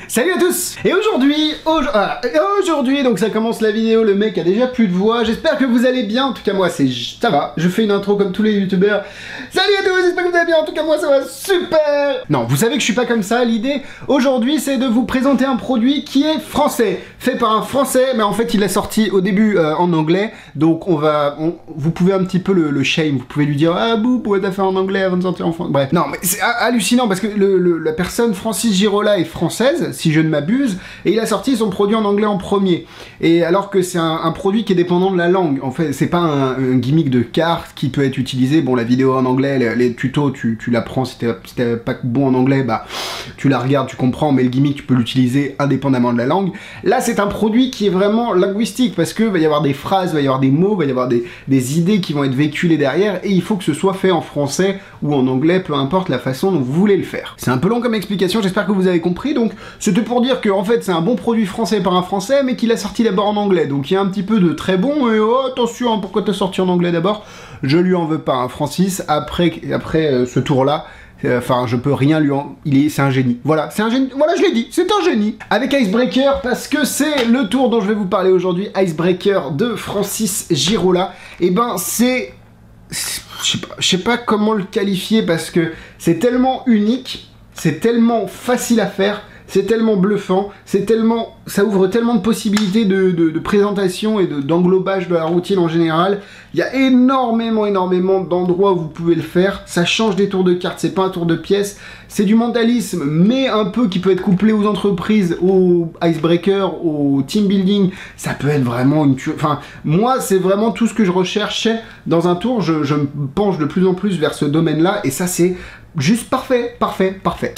Salut à tous. Et aujourd'hui, donc ça commence la vidéo, le mec a déjà plus de voix, j'espère que vous allez bien, en tout cas moi ça va, je fais une intro comme tous les youtubeurs. Salut à tous, j'espère que vous allez bien, en tout cas moi ça va super. Non, vous savez que je suis pas comme ça, l'idée aujourd'hui c'est de vous présenter un produit qui est français, fait par un français, mais en fait il est sorti au début en anglais, donc vous pouvez un petit peu le shame, vous pouvez lui dire ah bouh, pourquoi t'as fait en anglais avant de sortir en français, bref. Non mais c'est hallucinant parce que la personne Francis Girola est française, si je ne m'abuse, et il a sorti son produit en anglais en premier. Et alors que c'est un produit qui est dépendant de la langue. En fait, c'est pas un gimmick de carte qui peut être utilisé. Bon, la vidéo en anglais, les tutos, tu la prends si t'es pas bon en anglais, bah tu la regardes, tu comprends, mais le gimmick, tu peux l'utiliser indépendamment de la langue. Là, c'est un produit qui est vraiment linguistique, parce que va y avoir des phrases, va y avoir des mots, va y avoir des idées qui vont être véhiculées derrière, et il faut que ce soit fait en français ou en anglais, peu importe la façon dont vous voulez le faire. C'est un peu long comme explication, j'espère que vous avez compris, donc c'était pour dire que en fait c'est un bon produit français par un français, mais qu'il a sorti d'abord en anglais, donc il y a un petit peu de très bon, et oh attention, hein, pourquoi t'as sorti en anglais d'abord? Je lui en veux pas, hein, Francis, après ce tour-là, enfin, je peux rien lui en... c'est un génie. Voilà, c'est un génie. Voilà, je l'ai dit, c'est un génie. Avec Icebreaker, parce que c'est le tour dont je vais vous parler aujourd'hui, Icebreaker de Francis Girola. Et ben, je sais pas comment le qualifier, parce que c'est tellement unique, c'est tellement facile à faire, c'est tellement bluffant, ça ouvre tellement de possibilités de présentation et d'englobage de la routine en général. Il y a énormément d'endroits où vous pouvez le faire. Ça change des tours de cartes, c'est pas un tour de pièce. C'est du mentalisme, mais un peu qui peut être couplé aux entreprises, au icebreaker, au team building. Ça peut être vraiment une... Enfin, moi, c'est vraiment tout ce que je recherchais dans un tour. Je me penche de plus en plus vers ce domaine-là, et ça, c'est... juste parfait.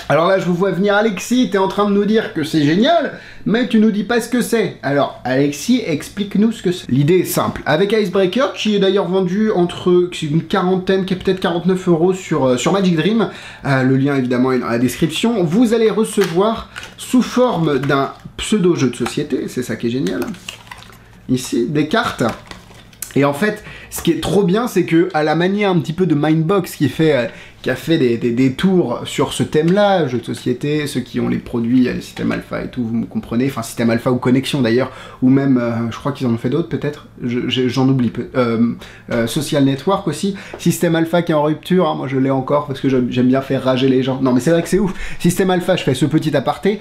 Alors là, je vous vois venir, Alexis, t'es en train de nous dire que c'est génial, mais tu nous dis pas ce que c'est. Alors, Alexis, explique-nous ce que c'est. L'idée est simple. Avec Icebreaker, qui est d'ailleurs vendu entre une quarantaine, qui est peut-être 49 € sur Magic Dream, le lien évidemment est dans la description, vous allez recevoir sous forme d'un pseudo-jeu de société, c'est ça qui est génial, ici, des cartes. Et en fait, ce qui est trop bien, c'est que à la manière un petit peu de Mindbox qui a fait des tours sur ce thème-là, jeux de société, ceux qui ont les produits, les systèmes alpha et tout, vous me comprenez, enfin système alpha ou connexion d'ailleurs, ou même, je crois qu'ils en ont fait d'autres peut-être, j'en oublie peu, social network aussi, système alpha qui est en rupture, hein, moi je l'ai encore parce que j'aime bien faire rager les gens, non mais c'est vrai que c'est ouf, système alpha, je fais ce petit aparté,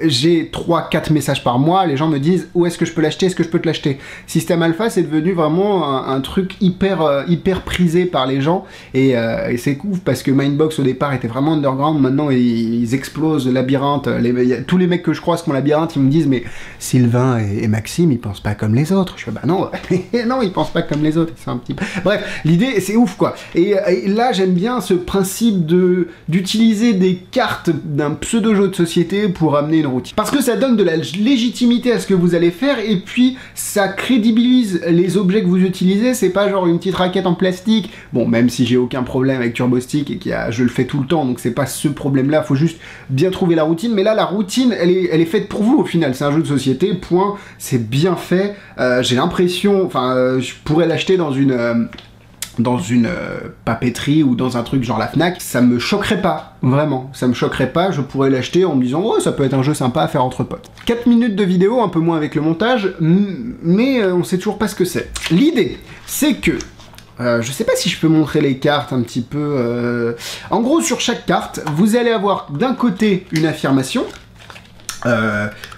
j'ai 3-4 messages par mois, les gens me disent où est-ce que je peux l'acheter, est-ce que je peux te l'acheter, système alpha c'est devenu vraiment un truc hyper prisé par les gens, et c'est cool parce que Mindbox au départ était vraiment underground, maintenant ils explosent, Labyrinthe, tous les mecs que je croise qui ont Labyrinthe, ils me disent mais Sylvain et Maxime ils pensent pas comme les autres, je fais bah non, non ils pensent pas comme les autres, c'est un petit peu... Bref, l'idée c'est ouf quoi, et là j'aime bien ce principe d'utiliser des cartes d'un pseudo-jeu de société pour amener une routine, parce que ça donne de la légitimité à ce que vous allez faire, et puis ça crédibilise les objets que vous utilisez, c'est pas genre une petite raquette en plastique, bon même si j'ai aucun problème avec Turbo Stick et je le fais tout le temps, donc c'est pas ce problème-là, faut juste bien trouver la routine, mais là la routine elle est faite pour vous au final, c'est un jeu de société, point, c'est bien fait, j'ai l'impression, enfin je pourrais l'acheter dans une papeterie ou dans un truc genre la Fnac, ça me choquerait pas, vraiment, ça me choquerait pas, je pourrais l'acheter en me disant oh ça peut être un jeu sympa à faire entre potes. 4 minutes de vidéo, un peu moins avec le montage, mais on sait toujours pas ce que c'est. L'idée, c'est que je sais pas si je peux montrer les cartes un petit peu... En gros, sur chaque carte, vous allez avoir d'un côté une affirmation.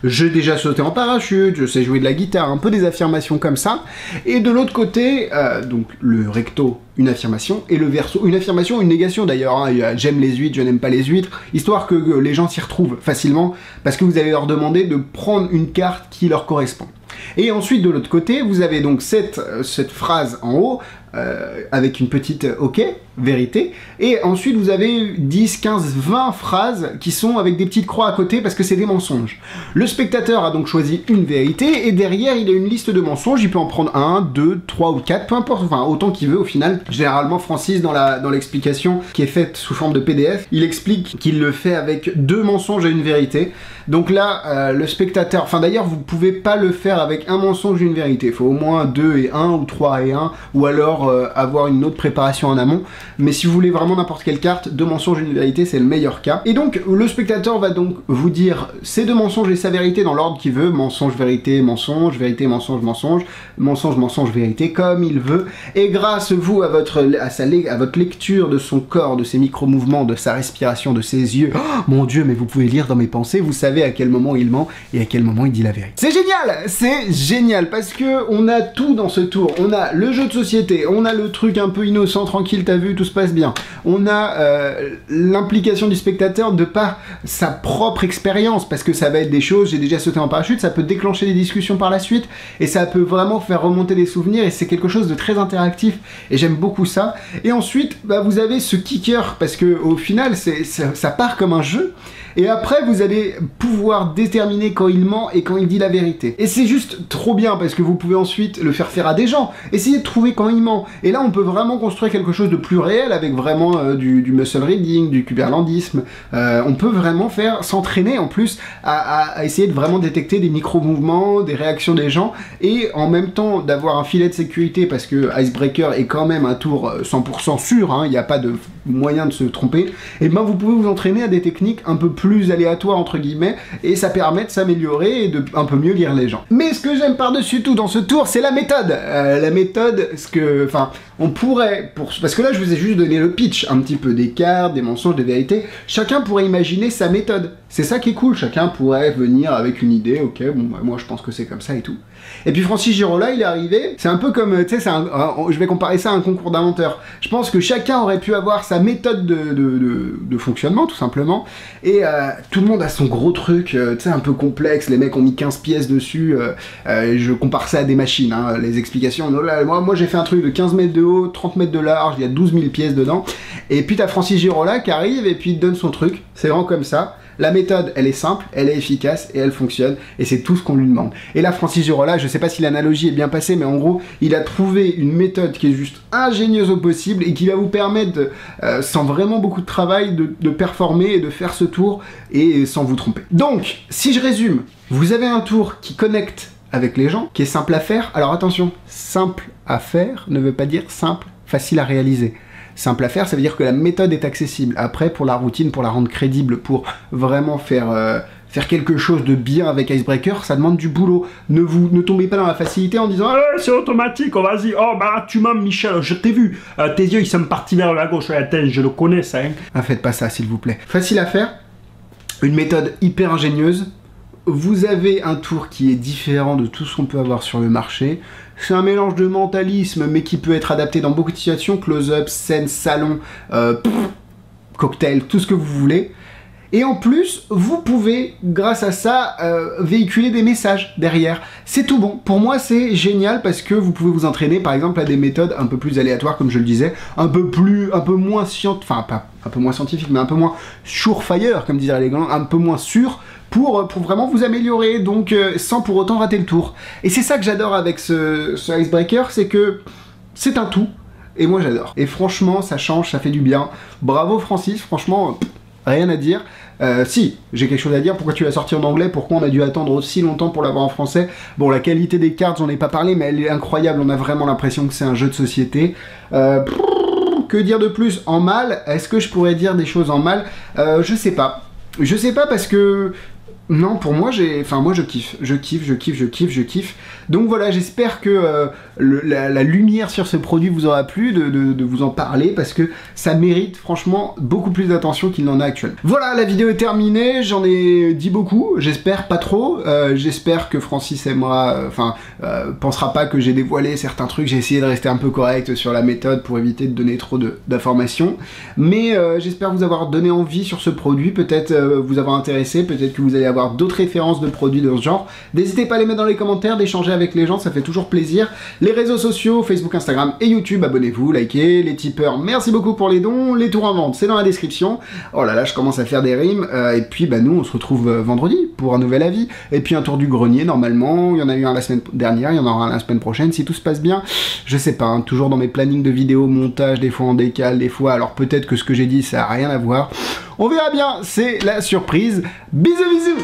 J'ai déjà sauté en parachute, je sais jouer de la guitare, un peu des affirmations comme ça. Et de l'autre côté, donc le recto, une affirmation, et le verso, une affirmation, une négation d'ailleurs. Hein, j'aime les huîtres, je n'aime pas les huîtres, histoire que les gens s'y retrouvent facilement, parce que vous allez leur demander de prendre une carte qui leur correspond. Et ensuite, de l'autre côté, vous avez donc cette phrase en haut, avec une petite OK, vérité, et ensuite vous avez 10, 15, 20 phrases qui sont avec des petites croix à côté parce que c'est des mensonges. Le spectateur a donc choisi une vérité, et derrière il a une liste de mensonges, il peut en prendre 1, 2, 3 ou 4, peu importe, enfin autant qu'il veut au final. Généralement Francis dans l'explication qui est faite sous forme de PDF, il explique qu'il le fait avec 2 mensonges et une vérité. Donc là, le spectateur, enfin d'ailleurs vous pouvez pas le faire avec un mensonge et une vérité, il faut au moins 2 et 1 ou 3 et 1, ou alors avoir une autre préparation en amont. mais si vous voulez vraiment n'importe quelle carte, 2 mensonges, une vérité, c'est le meilleur cas. Et donc, le spectateur va donc vous dire ces 2 mensonges et sa vérité dans l'ordre qu'il veut, mensonge, vérité, mensonge, vérité, mensonge, mensonge, mensonge, mensonge, vérité, comme il veut, et grâce, vous, à votre lecture de son corps, de ses micro-mouvements, de sa respiration, de ses yeux, oh, mon Dieu, mais vous pouvez lire dans mes pensées, vous savez à quel moment il ment et à quel moment il dit la vérité. C'est génial, parce que on a tout dans ce tour, on a le jeu de société, on a le truc un peu innocent, tranquille, t'as vu, tout se passe bien, on a l'implication du spectateur de par sa propre expérience, parce que ça va être des choses, j'ai déjà sauté en parachute, ça peut déclencher des discussions par la suite, et ça peut vraiment faire remonter des souvenirs, et c'est quelque chose de très interactif, et j'aime beaucoup ça. Et ensuite, bah, vous avez ce kicker, parce que au final, ça part comme un jeu, et après vous allez pouvoir déterminer quand il ment et quand il dit la vérité. Et c'est juste trop bien, parce que vous pouvez ensuite le faire faire à des gens, essayer de trouver quand il ment, et là on peut vraiment construire quelque chose de plus réel, avec vraiment du muscle reading, du kuberlandisme, on peut vraiment s'entraîner en plus à essayer de vraiment détecter des micro-mouvements, des réactions des gens, et en même temps d'avoir un filet de sécurité, parce que Icebreaker est quand même un tour 100% sûr, hein, il n'y a pas de moyen de se tromper, et ben vous pouvez vous entraîner à des techniques un peu plus aléatoires entre guillemets, et ça permet de s'améliorer et de un peu mieux lire les gens. Mais ce que j'aime par-dessus tout dans ce tour, c'est la méthode. La méthode, on pourrait, parce que là je vous ai juste donné le pitch, un petit peu des cartes, des mensonges, des vérités, chacun pourrait imaginer sa méthode. C'est ça qui est cool, chacun pourrait venir avec une idée, ok, bon, bah, moi je pense que c'est comme ça et tout. Et puis Francis Girola, il est arrivé, c'est un peu comme, tu sais, je vais comparer ça à un concours d'inventeurs. Je pense que chacun aurait pu avoir sa méthode de fonctionnement, tout simplement, et tout le monde a son gros truc, tu sais, un peu complexe, les mecs ont mis 15 pièces dessus, je compare ça à des machines, hein, les explications, non, là, moi j'ai fait un truc de 15 mètres de haut, 30 mètres de large, il y a 12 000 pièces dedans, et puis t'as Francis Girola qui arrive, et puis il te donne son truc, c'est vraiment comme ça. La méthode, elle est simple, elle est efficace et elle fonctionne, et c'est tout ce qu'on lui demande. Et là, Francis Girola, je sais pas si l'analogie est bien passée, mais en gros, il a trouvé une méthode qui est juste ingénieuse au possible et qui va vous permettre, sans vraiment beaucoup de travail, de performer et de faire ce tour et sans vous tromper. Donc, si je résume, vous avez un tour qui connecte avec les gens, qui est simple à faire. Alors attention, simple à faire ne veut pas dire simple, facile à réaliser. Simple à faire, ça veut dire que la méthode est accessible. Après, pour la routine, pour la rendre crédible, pour vraiment faire quelque chose de bien avec Icebreaker, ça demande du boulot. Ne tombez pas dans la facilité en disant « c'est automatique, oh vas-y, oh bah tu mens Michel, je t'ai vu, tes yeux ils sont partis vers la gauche, attends, je le connais ça, hein. » Ah, faites pas ça s'il vous plaît. Facile à faire, une méthode hyper ingénieuse, vous avez un tour qui est différent de tout ce qu'on peut avoir sur le marché. C'est un mélange de mentalisme, mais qui peut être adapté dans beaucoup de situations, close-up, scène, salon, cocktail, tout ce que vous voulez. Et en plus, vous pouvez, grâce à ça, véhiculer des messages derrière. C'est tout bon. Pour moi, c'est génial parce que vous pouvez vous entraîner, par exemple, à des méthodes un peu plus aléatoires, comme je le disais, un peu moins scientifique, enfin, pas un peu moins scientifique, mais un peu moins surefire, comme diraient les gars, un peu moins sûr, pour vraiment vous améliorer, donc sans pour autant rater le tour. Et c'est ça que j'adore avec ce Icebreaker, c'est que c'est un tout, et moi j'adore. Et franchement, ça change, ça fait du bien. Bravo Francis, franchement, rien à dire. Si, j'ai quelque chose à dire, pourquoi tu l'as sorti en anglais, pourquoi on a dû attendre aussi longtemps pour l'avoir en français. Bon, la qualité des cartes, j'en ai pas parlé, mais elle est incroyable, on a vraiment l'impression que c'est un jeu de société. Que dire de plus en mal? Est-ce que je pourrais dire des choses en mal? Je sais pas. Je sais pas parce que... Non, pour moi, moi je kiffe. Donc voilà, j'espère que la lumière sur ce produit vous aura plu, de vous en parler, parce que ça mérite franchement beaucoup plus d'attention qu'il n'en a actuellement. Voilà, la vidéo est terminée, j'en ai dit beaucoup, j'espère pas trop, j'espère que Francis pensera pas que j'ai dévoilé certains trucs, j'ai essayé de rester un peu correct sur la méthode pour éviter de donner trop d'informations, mais j'espère vous avoir donné envie sur ce produit, peut-être vous avoir intéressé, peut-être que vous allez avoir d'autres références de produits de ce genre. N'hésitez pas à les mettre dans les commentaires, d'échanger avec les gens, ça fait toujours plaisir. Les réseaux sociaux, Facebook, Instagram et YouTube, abonnez-vous, likez, les tipeurs, merci beaucoup pour les dons, les tours en vente, c'est dans la description. Oh là là, je commence à faire des rimes, et puis bah nous on se retrouve vendredi pour un nouvel avis, et puis un tour du grenier normalement, il y en a eu un la semaine dernière, il y en aura un la semaine prochaine, si tout se passe bien, je sais pas, hein, toujours dans mes plannings de vidéos, montage, des fois en décale, des fois, alors peut-être que ce que j'ai dit ça a rien à voir, on verra bien, c'est la surprise, bisous bisous.